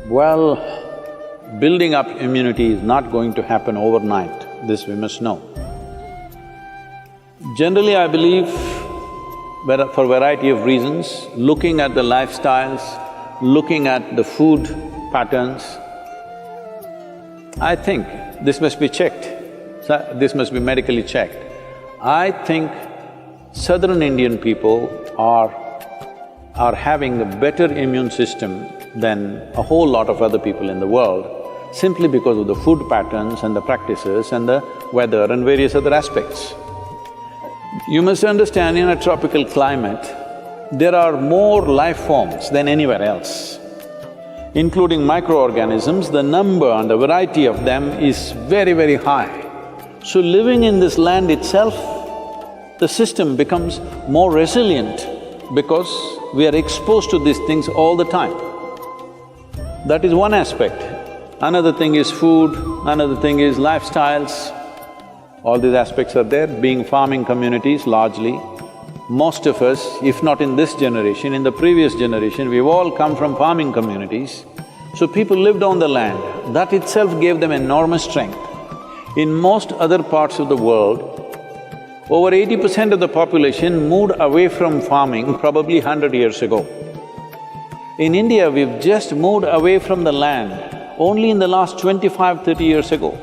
Well, building up immunity is not going to happen overnight, this we must know. Generally, I believe, for a variety of reasons, looking at the lifestyles, looking at the food patterns, I think this must be checked, this must be medically checked. I think southern Indian people are having a better immune system than a whole lot of other people in the world, simply because of the food patterns and the practices and the weather and various other aspects. You must understand, in a tropical climate, there are more life forms than anywhere else. Including microorganisms, the number and the variety of them is very, very high. So living in this land itself, the system becomes more resilient because we are exposed to these things all the time. That is one aspect. Another thing is food, another thing is lifestyles. All these aspects are there, being farming communities largely. Most of us, if not in this generation, in the previous generation, we've all come from farming communities. So people lived on the land, that itself gave them enormous strength. In most other parts of the world, over 80% of the population moved away from farming probably 100 years ago. In India, we've just moved away from the land only in the last 25–30 years ago.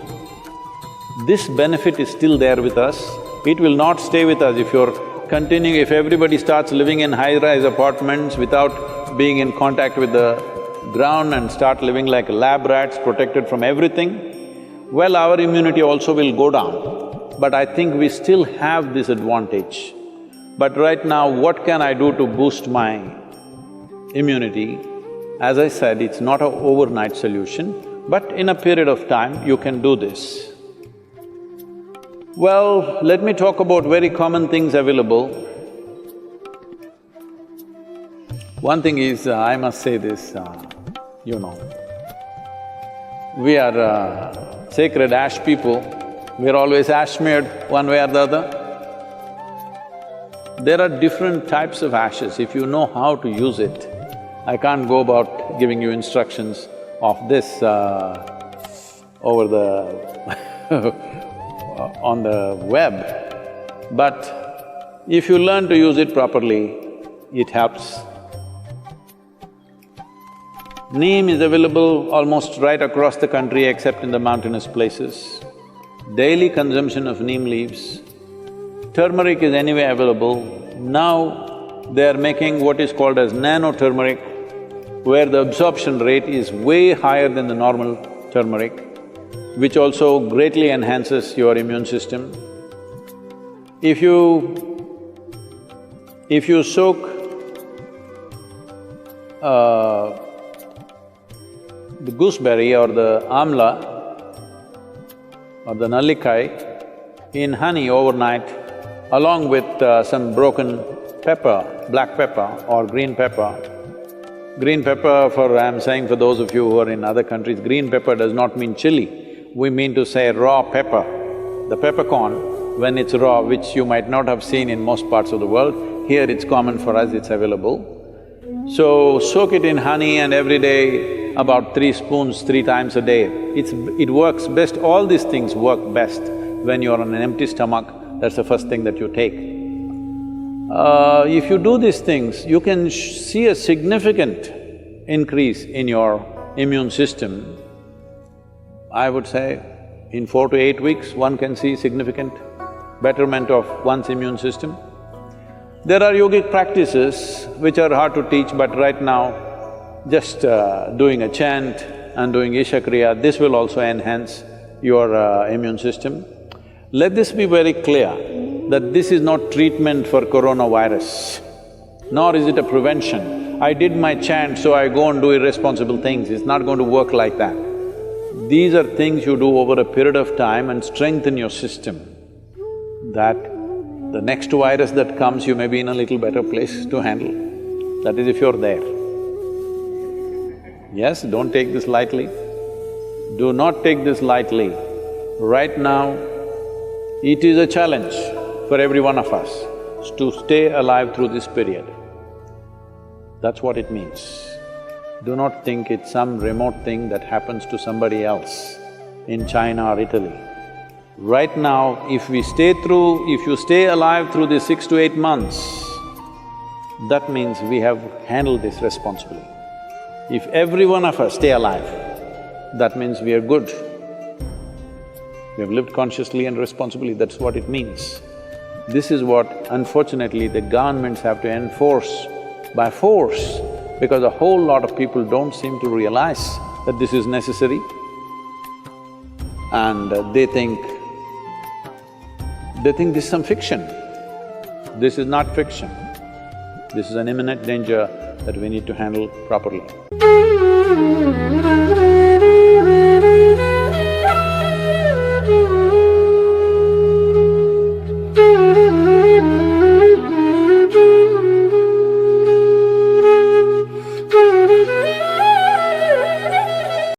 This benefit is still there with us. It will not stay with us if if everybody starts living in high-rise apartments without being in contact with the ground and start living like lab rats, protected from everything, well, our immunity also will go down. But I think we still have this advantage. But right now, what can I do to boost my immunity? As I said, it's not an overnight solution, but in a period of time, you can do this. Well, let me talk about very common things available. One thing is, I must say this, we are sacred ash people, we're always ash-smeared one way or the other. There are different types of ashes, if you know how to use it. I can't go about giving you instructions of this over the on the web, but if you learn to use it properly, it helps. Neem is available almost right across the country except in the mountainous places. Daily consumption of neem leaves. Turmeric is anyway available. Now they are making what is called as nano-turmeric, where the absorption rate is way higher than the normal turmeric, which also greatly enhances your immune system. If you soak the gooseberry or the amla or the nallikai in honey overnight, along with some broken pepper, black pepper or green pepper. Green pepper, I'm saying for those of you who are in other countries, green pepper does not mean chili. We mean to say raw pepper. The peppercorn, when it's raw, which you might not have seen in most parts of the world, here it's common for us, it's available. So, soak it in honey and every day about 3 spoons, 3 times a day. It works best, all these things work best when you're on an empty stomach, that's the first thing that you take. If you do these things, you can see a significant increase in your immune system. I would say in 4 to 8 weeks, one can see significant betterment of one's immune system. There are yogic practices which are hard to teach, but right now, just doing a chant and doing Isha Kriya, this will also enhance your immune system. Let this be very clear, that this is not treatment for coronavirus, nor is it a prevention. I did my chant, so I go and do irresponsible things, it's not going to work like that. These are things you do over a period of time and strengthen your system, that the next virus that comes, you may be in a little better place to handle. That is if you're there. Yes, don't take this lightly. Do not take this lightly. Right now, it is a challenge for every one of us to stay alive through this period. That's what it means. Do not think it's some remote thing that happens to somebody else in China or Italy. Right now, if you stay alive through these 6 to 8 months, that means we have handled this responsibly. If every one of us stay alive, that means we are good. We have lived consciously and responsibly, that's what it means. This is what, unfortunately, the governments have to enforce by force, because a whole lot of people don't seem to realize that this is necessary. And they think this is some fiction. This is not fiction. This is an imminent danger that we need to handle properly.